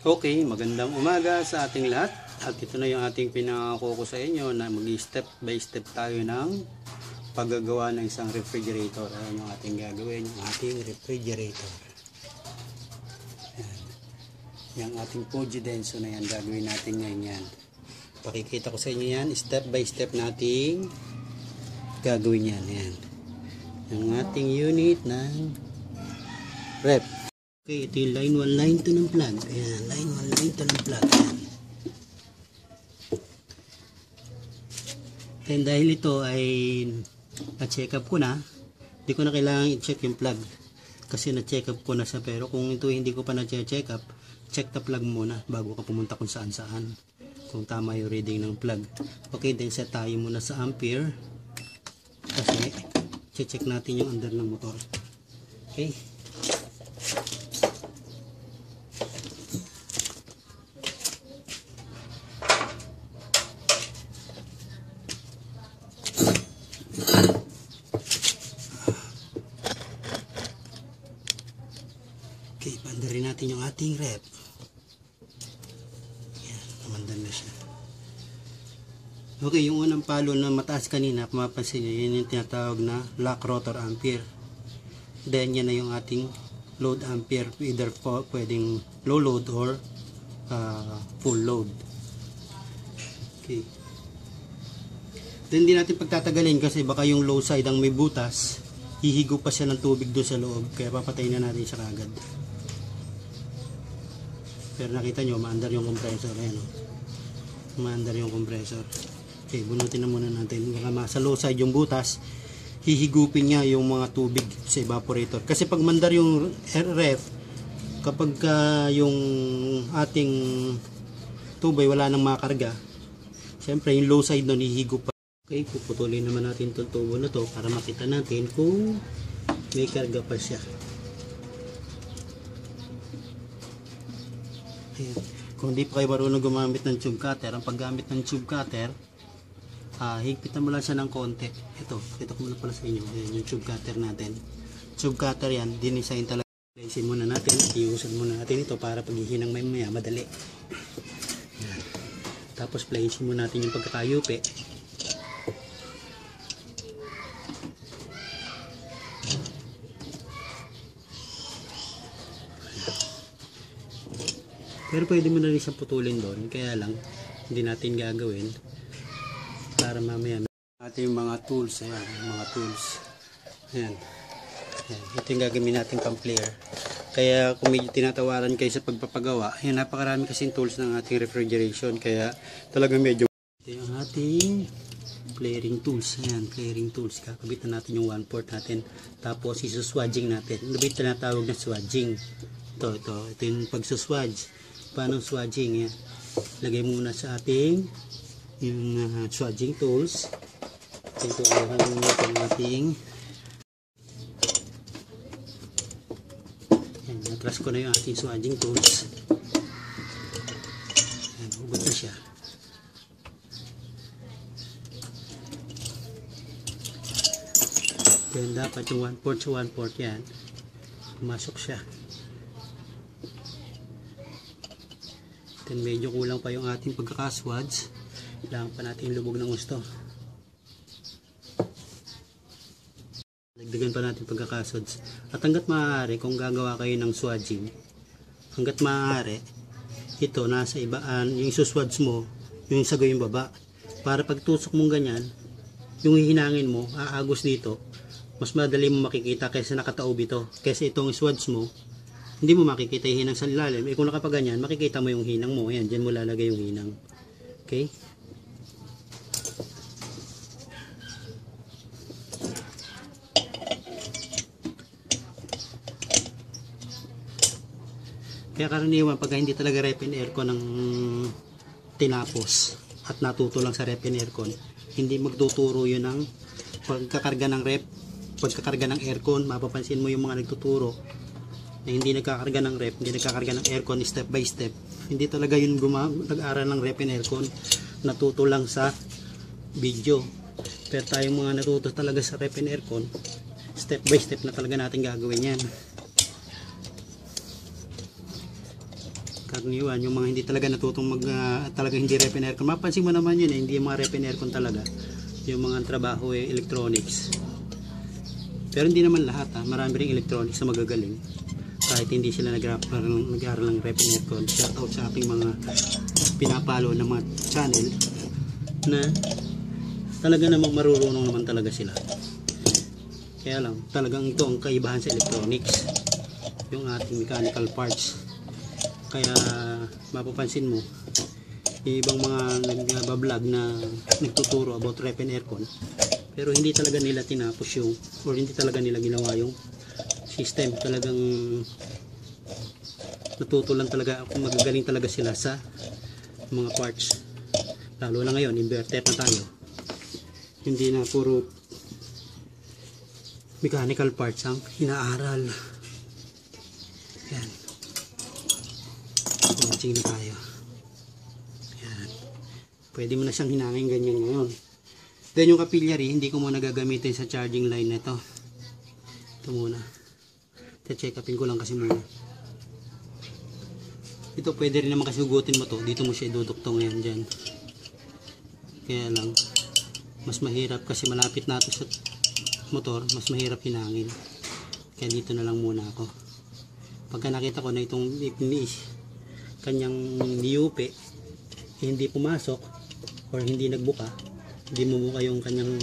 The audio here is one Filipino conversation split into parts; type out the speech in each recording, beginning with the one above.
Okay, magandang umaga sa ating lahat. At ito na yung ating pinangako ko sa inyo na mag-step by step tayo ng paggagawa ng isang refrigerator. Ayan yung ating gagawin, yung ating refrigerator. Ayan. Yung ating Fuji Denso na yan, gagawin natin ngayon yan. Pakikita ko sa inyo yan, step by step nating gagawin yan. Ayan. Yung ating unit ng ref. Okay, ito yung line 1, line 2 ng plug. Ayan, line 1, line 2 ng plug. Ayan. And dahil ito ay na-check up ko na, hindi ko na kailangan i-check yung plug. Kasi na-check up ko na siya. Pero kung ito hindi ko pa na-check up, check the plug muna bago ka pumunta kung saan saan. Kung tama yung reading ng plug. Okay, then set tayo muna sa ampere. Kasi check natin yung under ng motor. Okay. Okay, pandarin natin yung ating rep. Yan, namandan na siya. Okay, yung unang palo na mataas kanina, kung mapansin nyo, yun yung tinatawag na lock rotor ampere. Then, yan na yung ating load ampere. Either po, pwedeng low load or full load. Okay. Then, hindi natin pagtatagalin kasi baka yung low side ang may butas, hihigo pa siya ng tubig doon sa loob. Kaya papatayin na natin siya kagad. Pero nakita nyo, maandar yung compressor. Ayan, oh. Maandar yung compressor. Okay, bunutin na muna natin. Baka sa low side yung butas, hihigupin niya yung mga tubig sa evaporator. Kasi pag mandar yung ref, kapag yung ating tubay wala nang makarga, siyempre yung low side nun hihigup pa. Okay, puputulin naman natin itong tubo na to para makita natin kung may karga pa siya. Ayan. Kung hindi pa kayo marunong gumamit ng tube cutter, ang paggamit ng tube cutter, higpitan mo lang siya ng konti. Ito ko muna pala sa inyo. Ayan, yung tube cutter natin. Tube cutter yan, dinisign talaga. Placein muna natin at iusan muna natin ito para paghihinang maya madali. Ayan. Tapos placein muna natin yung pagkakayupi. Pero pwede mo na rin siya putulin doon. Kaya lang, hindi natin gagawin. Para mamaya natin yung mga tools. Ayan, yung mga tools. Ayan. Ayan. Ito yung gagawin natin pang player. Kaya kung medyo tinatawaran kayo sa pagpapagawa, ayan, napakarami kasing tools ng ating refrigeration. Kaya talagang medyo... Ito yung ating flaring tools. Ayan, flaring tools. Kakabitan natin yung 1/4 natin. Tapos isuswadging natin. Ano ba yung tinatawag na swedging? Ito yung pagsuswadge. Paano swedging? Yan. Lagay muna sa ating yung swedging tools. Tinturuhan muna itong ating yan, natras ko na yung ating swedging tools. Yan, hugot na siya. Then dapat yung 1/4 sa 1/4 yan, pumasok siya. Then medyo kulang pa yung ating pagkakaswads. Kailangan pa natin lubog ng gusto. Dagdagan pa natin pagkakaswads. At hanggat maaari, kung gagawa kayo ng swedging, hanggat maaari, ito nasa ibaan, yung isuswads mo, yung sago yung baba. Para pag tusok mong ganyan, yung hihinangin mo, aagos dito, mas madali mo makikita kaysa nakataob ito. Kasi itong swads mo, hindi mo makikita yung hinang sa ilalim. Kung nakapaganyan, makikita mo yung hinang mo. Ayan, dyan mo lalagay yung hinang. Okay? Kaya karaniwan, pag hindi talaga rep and aircon ng tinapos at natuto lang sa rep and aircon, hindi magtuturo yun ng pagkakarga ng rep, pagkakarga ng aircon. Mapapansin mo yung mga nagtuturo na hindi nagkakarga ng rep, hindi nagkakarga ng aircon step by step. Hindi talaga yun nag-aral ng rep and aircon. Natuto lang sa video. Pero tayong mga natuto talaga sa rep and aircon, step by step na talaga natin gagawin yan. karaniwan, yung mga hindi talaga natutong talaga hindi repair aircon. Mapansin mo naman yun hindi yung mga repair aircon talaga. Yung mga trabaho electronics. Pero hindi naman lahat marami ring electronics na magagaling. Kahit hindi sila nag-aaral ng repair aircon. Shout out sa aking mga pinapalo ng mga channel na talaga namang marurunong naman talaga sila. Kaya lang, talagang ito ang kaibahan sa electronics. Yung ating mechanical parts. Kaya mapapansin mo, yung ibang mga nagbablog na nagtuturo about rep and aircon, pero hindi talaga nila tinapos yung, or hindi talaga nila ginawa yung system. Talagang natutulan talaga, magagaling talaga sila sa mga parts. Lalo na ngayon, inverter na tayo. Hindi na puro mechanical parts ang inaaral. Yan. Watching na tayo. Yan. Pwede mo na siyang hinangin ganyan ngayon. Then yung capillary, hindi ko muna gagamitin sa charging line na ito. Ito muna. Check upin ko lang kasi muna. Ito pwede rin naman kasi hugutin mo to. Dito mo siya iduduktong yan dyan. Kaya lang, mas mahirap kasi malapit na ito sa motor, mas mahirap hinangin. Kaya dito na lang muna ako. Pagka nakita ko na itong kanyang niyupe hindi pumasok or hindi nagbuka, hindi mumuka yung kanyang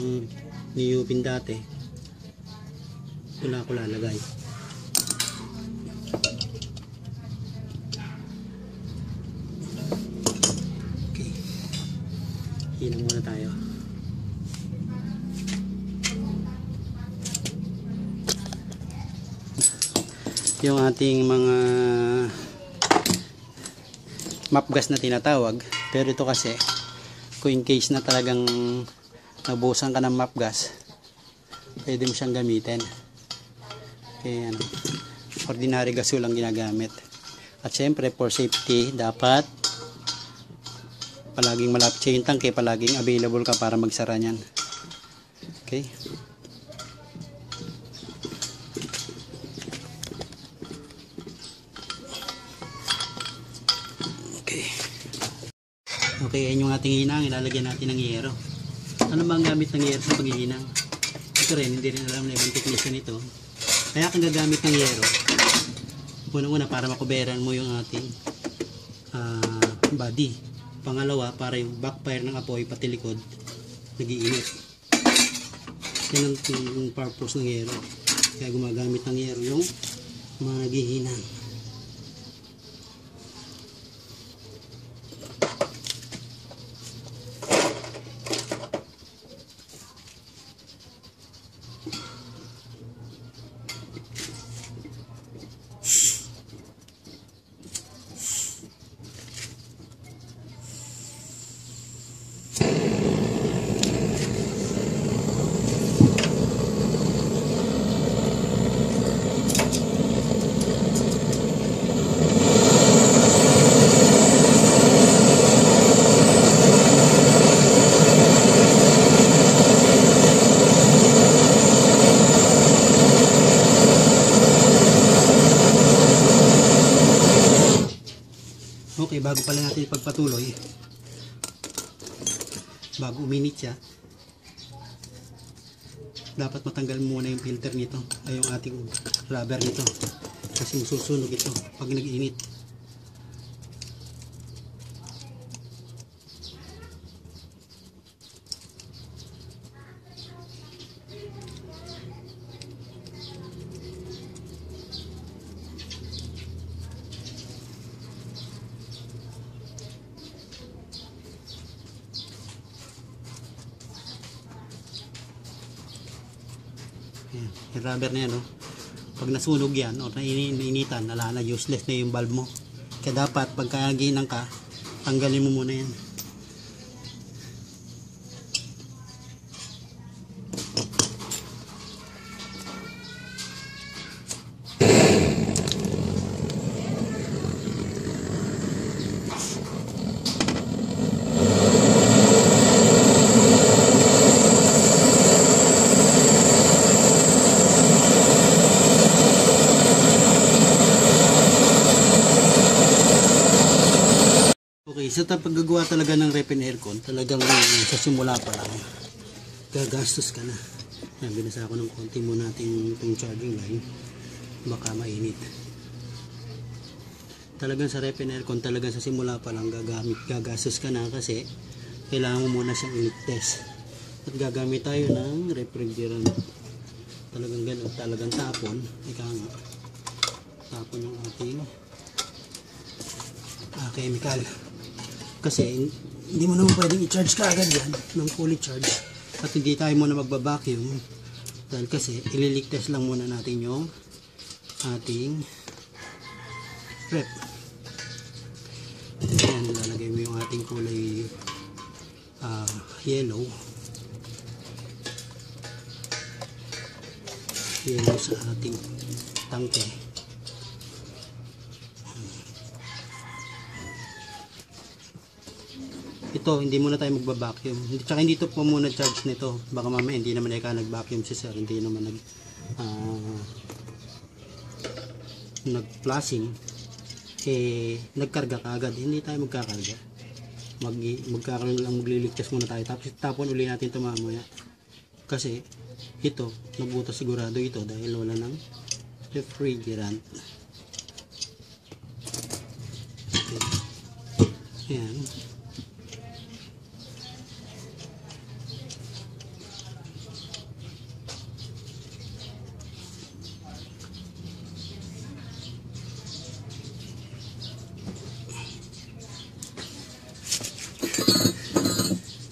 niyupin dati, ito na ako lalagay. Okay, hinang muna tayo. Yung ating mga map gas na tinatawag, pero ito kasi kung in case na talagang nabusan ka ng map gas, pwede mo siyang gamitin. Kaya ordinary gasol lang ginagamit. At syempre for safety, dapat palaging malapit siya yung tangke, palaging available ka para magsara niyan. Okay. Okay, yan yung ating hinang. Ilalagyan natin ng yero. Ano ba ang gamit ng yero sa paghihinang? Ito rin, hindi rin alam na ibang technician ito. Kaya kung gagamit ng yero, una-una para makuberan mo yung ating body. Pangalawa, para yung backfire ng apoy pati likod nag-iinit. Yan ang purpose ng yero. Kaya gumagamit ng yero yung mga naghihinang. Okay, bago pala natin ipagpatuloy, bago uminit siya, dapat matanggal muna yung filter nito, ay yung ating rubber nito, kasi susunog ito pag nag-init. Ayan, yung rubber na yan, pag nasunog yan o nainitan, na useless na yung valve mo. Kaya dapat pagka ginang ka, tanggalin mo muna yan. Okay, sa paggagawa talaga ng rep and aircon, talagang sa simula pa lang, gagastos ka na. Yan, binasa ako ng konti mo natin itong charging line, baka mainit. Talagang sa rep and aircon, talagang sa simula pa lang gagastos ka na kasi kailangan mo muna siyang i-test. At gagamit tayo ng refrigerant. Talagang gano'n, talagang tapon. Ika nga, tapon yung ating chemical. Kasi hindi mo naman pwedeng i-charge ka agad yan ng fully charge. At hindi tayo muna magbabacuum dahil kasi ililik test lang muna natin yung ating rep. Ayan, lalagay mo yung ating kulay yellow sa ating tangke. Ito, hindi muna tayo magbabacuum. Tsaka hindi ito po muna charge nito. Baka mamaya hindi naman ika nag-vacuum si sir. Hindi naman nag-flushing. Nagkarga ka agad. Hindi tayo magkakarga. Magkakaroon lang, magliligtas muna tayo. Tapos tapon uli natin ito mamaya. Kasi ito, nabutas sigurado ito dahil wala ng refrigerant. Okay. Ayan.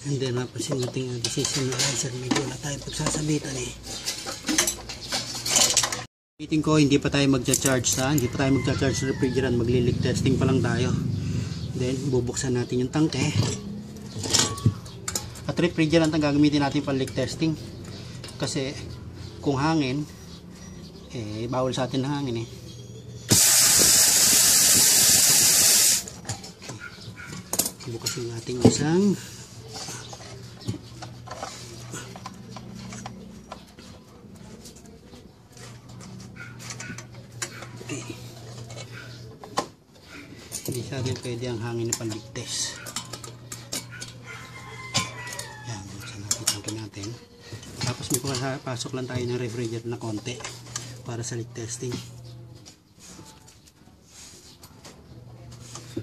And then napasin natin ang decision na answer. Medyo wala tayong pagsasabitan eh. Meeting ko, hindi pa tayo magcha-charge sa refrigerant. Magli-leak testing pa lang tayo. Then bubuksan natin yung tangke. At refrigerant ang gagamitin natin pang leak testing. Kasi kung hangin, bawal sa atin ng hangin eh. Bukasin natin isang hindi sa atin pwede ang hangin na panligtes. Yan, buksan natin tangke natin. Tapos may pasok lang tayo ng refrigerator na konti para sa leak testing.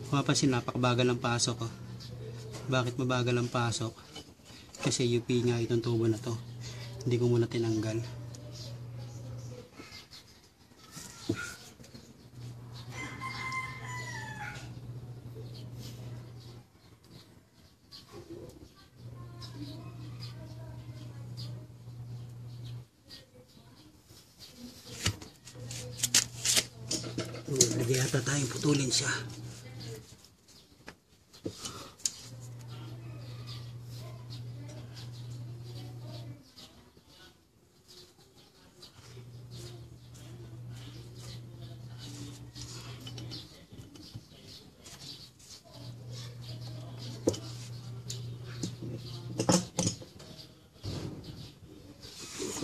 Mapapansin, napakabagal ang pasok oh. Bakit mabagal ang pasok? Kasi UP nga itong tubo na to. Hindi ko muna tinanggal. Lagay yata tayong putulin siya.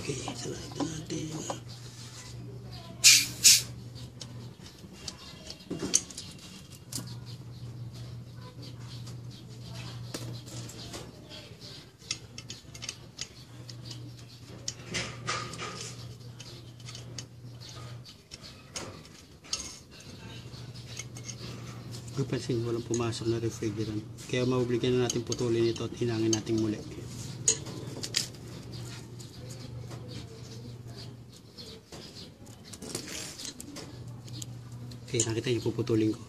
Okay, salamat natin. Mapansin, walang pumasok na refrigerant. Kaya maubligyan na natin putulin ito at hinangin natin muli. Okay, nakita niyo, puputulin ko.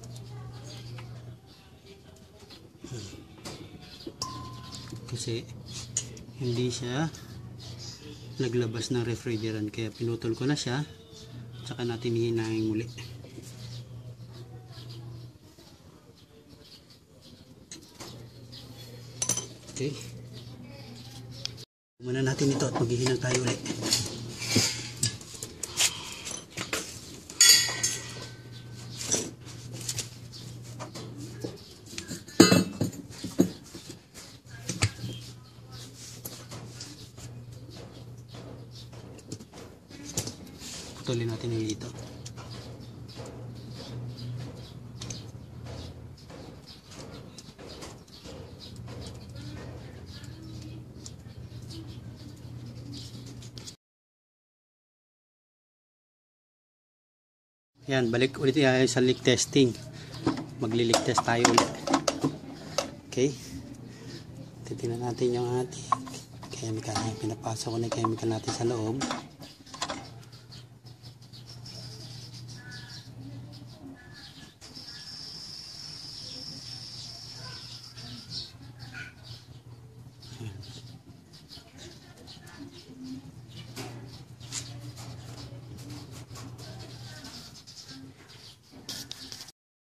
Kasi hindi siya naglabas ng refrigerant, kaya pinutol ko na siya. Tsaka natin hihinangin muli. Okay. Muna natin ito at maghihinang tayo ulit. Putulin natin yung dito. Yan, balik ulit sa leak testing. Magli-leak test tayo ulit. Okay. Titingnan natin yung ating chemical. Pinapasok ko na yung chemical natin sa loob.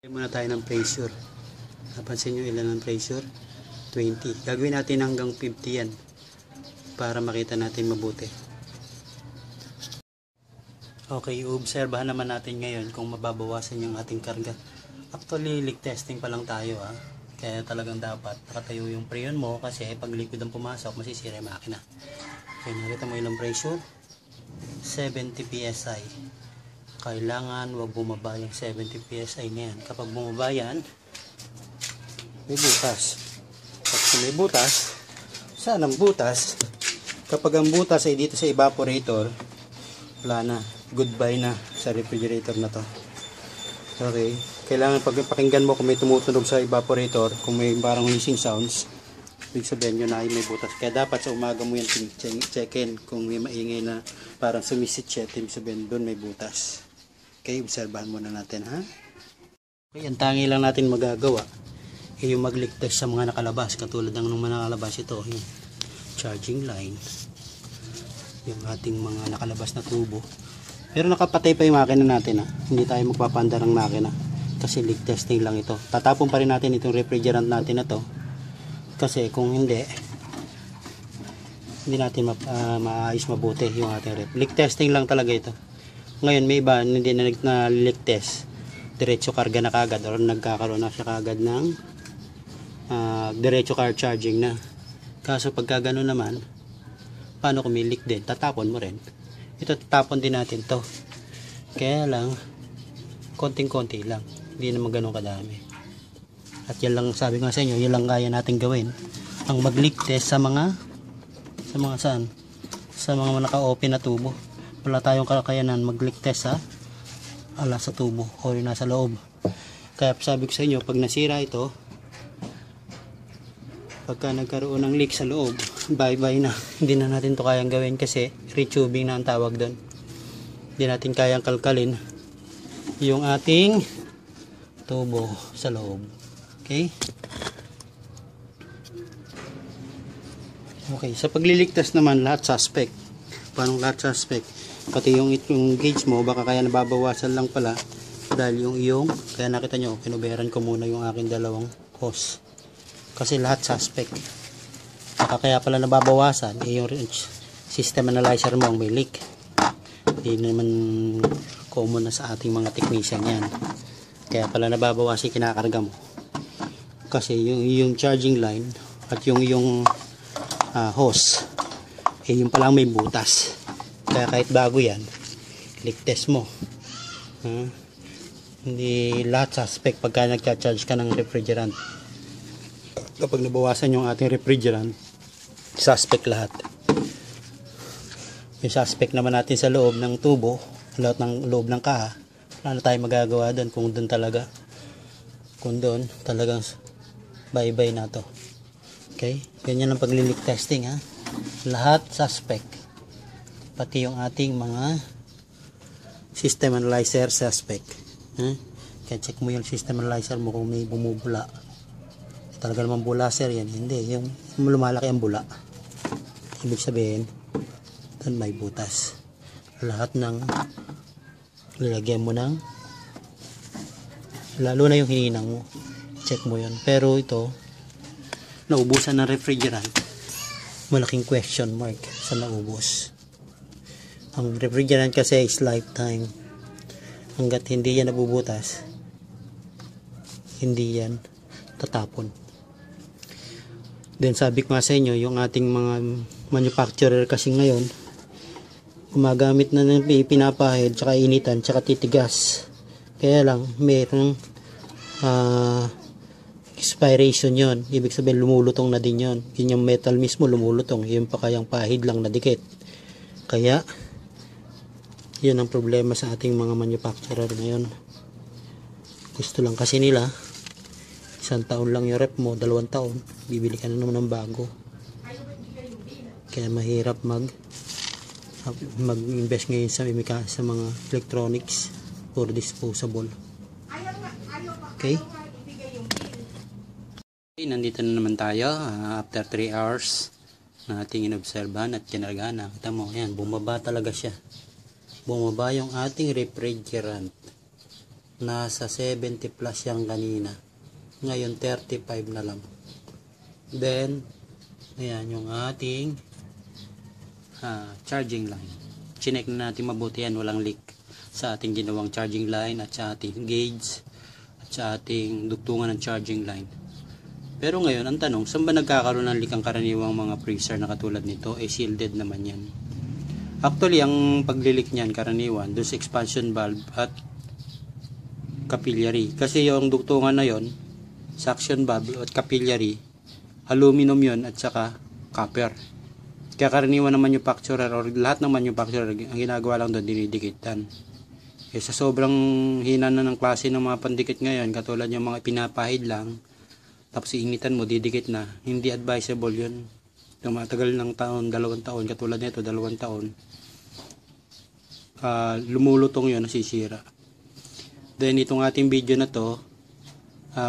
Muna tayo ng pressure. Napansin nyo ilan ang pressure? 20. Gagawin natin hanggang 50 yan para makita natin mabuti. Okay, obserbahan naman natin ngayon kung mababawasan yung ating karga. Actually, leak testing pa lang tayo ha. Kaya talagang dapat nakatayo yung preyon mo kasi pag liquid ang pumasok, masisira yung makina. Okay, nakita mo ilang pressure? 70 PSI. Kailangan wag bumaba yung 70 PSI na yan. Kapag bumaba yan, may butas. Kapag may butas, saan ang butas? Kapag ang butas ay dito sa evaporator, wala na. Goodbye na sa refrigerator na to. Okay. Kailangan pag pakinggan mo kung may tumutunog sa evaporator, kung may parang hissing sounds, ibig sabihin yun na ay may butas. Kaya dapat sa umaga mo yan check-in kung may maingay na parang sumisitchet, ibig sabihin doon may butas. Okay, obserbahan muna natin ha. Okay, ang tangi lang natin magagawa ay yung mag-leak test sa mga nakalabas. Katulad ng mga nakalabas ito, yung charging line, yung ating mga nakalabas na tubo. Pero nakapatay pa yung makina natin ha. Hindi tayo magpapandar ng makina kasi leak testing lang ito. Tatapon pa rin natin itong refrigerant natin na to kasi kung hindi natin maayos mabuti yung ating ref. Leak testing lang talaga ito. Ngayon may iba hindi na leak test, diretso karga na kagad or nagkakaroon na siya kagad ng diretso car charging na. Kaso pagka gano'n naman, paano kung may leak din? Tatapon mo rin. Ito tatapon din natin to. Kaya lang konting-konti lang, hindi naman gano'n kadami. At yan lang sabi ko sa inyo, yan lang kaya natin gawin, ang mag-leak test sa mga saan? Sa mga naka-open na tubo. Wala tayong kakayanan mag-leak test sa tubo o yung nasa loob. Kaya sabi ko sa inyo, pag nasira ito, pagka nagkaroon ng leak sa loob, bye-bye na. Hindi na natin to kayang gawin kasi retubing na ang tawag doon. Hindi natin kayang kalkalin yung ating tubo sa loob. Okay? Okay, sa pag-leak test naman, lahat suspect. Paano lahat suspect? Pati yung gauge mo, baka kaya nababawasan lang pala dahil yung iyong, kaya nakita nyo, pinuberan ko muna yung aking dalawang hose kasi lahat suspect. Baka kaya pala nababawasan yung system analyzer mo may leak. Hindi naman common na sa ating mga technician yan, kaya pala nababawasan kinakarga mo kasi yung charging line at yung hose yung palang may butas. Kaya kahit bago yan, leak test mo. Hindi lahat suspect pagka nagcha-charge ka ng refrigerant. Kapag nabawasan yung ating refrigerant, suspect lahat. Yung suspect naman natin sa loob ng tubo, loob ng kaha, wala na tayong magagawa doon kung doon talaga. Kung doon, talagang bye-bye na to. Okay? Ganyan ang pag-leak testing ha. Lahat suspect. Pati yung ating mga system analyzer suspect. Kaya check mo yung system analyzer mo kung may bumubula. Talaga naman bula sir yan. Hindi. Yung lumalaki ang bula. Ibig sabihin, doon may butas. Lahat ng lalagyan mo ng lalo na yung hininang mo. Check mo yun. Pero ito, naubusan ng refrigerant. Malaking question mark sa naubos. Ang refrigerant kasi is lifetime. Hanggat hindi yan nabubutas, hindi yan tatapon. Then sabi ko nga sa inyo, yung ating mga manufacturer kasi ngayon, gumagamit na ng pinapahid, tsaka initan, tsaka titigas. Kaya lang, mayroong expiration yon. Ibig sabihin, lumulutong na din yon. Yun yung metal mismo lumulutong. Yun pa kayang pahid lang na dikit. Kaya, Yun ang problema sa ating mga manufacturer ngayon. Gusto lang kasi nila 1 taon lang yung rep mo, 2 taon bibili ka na naman ng bago. Kaya mahirap mag-invest ngayon sa mga electronics or disposable. Okay? Nandito na naman tayo after 3 hours na ating inobserbahan at kinargahan. Nakita mo, yan, bumaba talaga siya. Bumaba yung ating refrigerant. Nasa 70 plus yan kanina. Ngayon 35 na lang. Then, ayan yung ating charging line. Chinek na natin mabuti yan, walang leak sa ating ginawang charging line at sa ating gauge at sa ating dugtungan ng charging line. Pero ngayon, ang tanong, saan ba nagkakaroon ng leak ang karaniwang mga freezer na katulad nito? Shielded naman yan. Actually, ang paglilik niyan karaniwan doon sa expansion valve at capillary. Kasi yung dugtungan na yon, suction valve at capillary, aluminum yon at saka copper. Kaya karaniwan ng manufacturer or lahat ng manufacturer, ang ginagawa lang doon, dinidikitan. Eh, sa sobrang hina na ng klase ng mga pandikit ngayon, katulad yung mga pinapahid lang, tapos iinitan mo, didikit na, hindi advisable yun. Tumatagal ng taon, 2 taon, katulad nito, 2 taon, lumulutong yun, nasisira. Then itong ating video na to,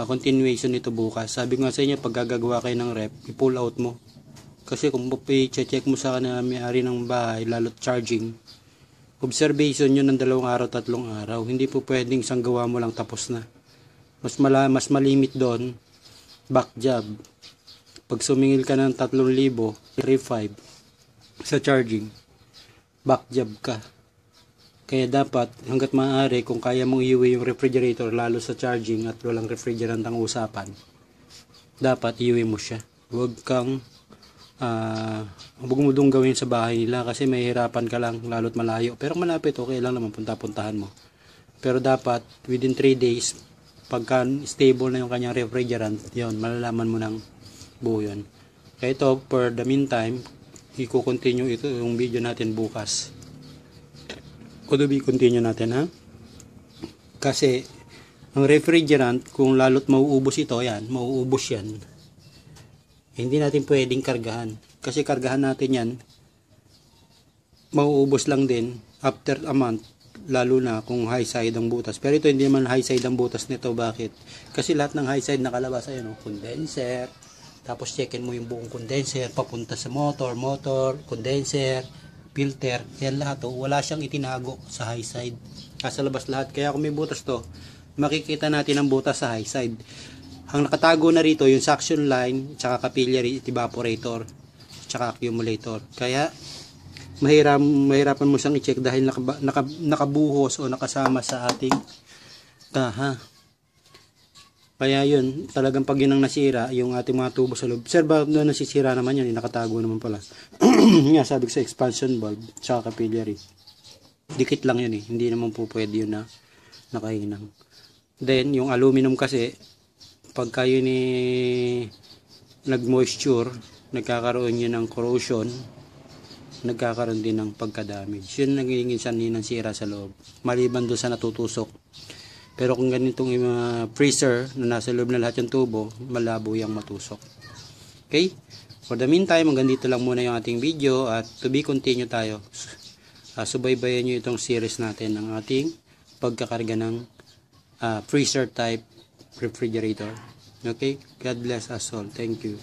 continuation nito bukas. Sabi ko nga sa inyo, pag gagawa kayo ng rep, i-pull out mo. Kasi kung i-check mo sa kanila may-ari ng bahay, lalo't charging, observation yun ng 2 araw, 3 araw. Hindi po pwedeng isang gawa mo lang tapos na. Mas malimit doon, back job. Pag sumingil ka ng 3,000, 3,500 sa charging, back job ka. Kaya dapat, hanggat maaari, kung kaya mong iuwi yung refrigerator, lalo sa charging at walang refrigerant ang usapan, dapat iuwi mo siya. Huwag mo dong gawin sa bahay nila kasi mahihirapan ka lang, lalo't malayo. Pero malapit, okay lang naman, punta-puntahan mo. Pero dapat, within 3 days, pagka stable na yung kanyang refrigerant, yun, malalaman mo ng buo yun. Kaya ito, for the meantime, i-continue ito yung video natin bukas. Continue natin, ha? Kasi, ang refrigerant, kung lalo't mauubos ito, yan, mauubos yan. Hindi natin pwedeng kargahan. Kasi kargahan natin yan, mauubos lang din after a month. Lalo na kung high side ang butas. Pero ito hindi naman high side ang butas nito. Bakit? Kasi lahat ng high side nakalabas ayun, condenser. Tapos checkin mo yung buong condenser papunta sa motor, condenser, filter. Yan lahat wala siyang itinago sa high side. Nasa labas lahat. Kaya kung may butas to, makikita natin ang butas sa high side. Ang nakatago na rito yung suction line, tsaka capillary, evaporator, tsaka accumulator. Kaya mahirapan mo siyang i-check dahil nakabuhos o nakasama sa ating kaha. Kaya yun, talagang pag yun ang nasira, yung ating mga tubo sa loob. Sir, ba na nasisira naman yun, nakatago naman pala. Nga, sabi ko sa expansion valve, tsaka capillary. Dikit lang yun hindi naman po pwede yun na nakahinang. Then, yung aluminum kasi, pagka yun nag-moisture, nagkakaroon yun ng corrosion, nagkakaroon din ng pagka-damage. Yun nagiging sanhi ng sira sa loob. Maliban doon sa natutusok. Pero kung ganitong freezer na nasa loob na lahat yung tubo, malabo yung matusok. Okay? For the meantime, hanggang dito lang muna yung ating video at to be continue tayo. Subaybayan nyo itong series natin ng ating pagkakarga ng freezer type refrigerator. Okay? God bless us all. Thank you.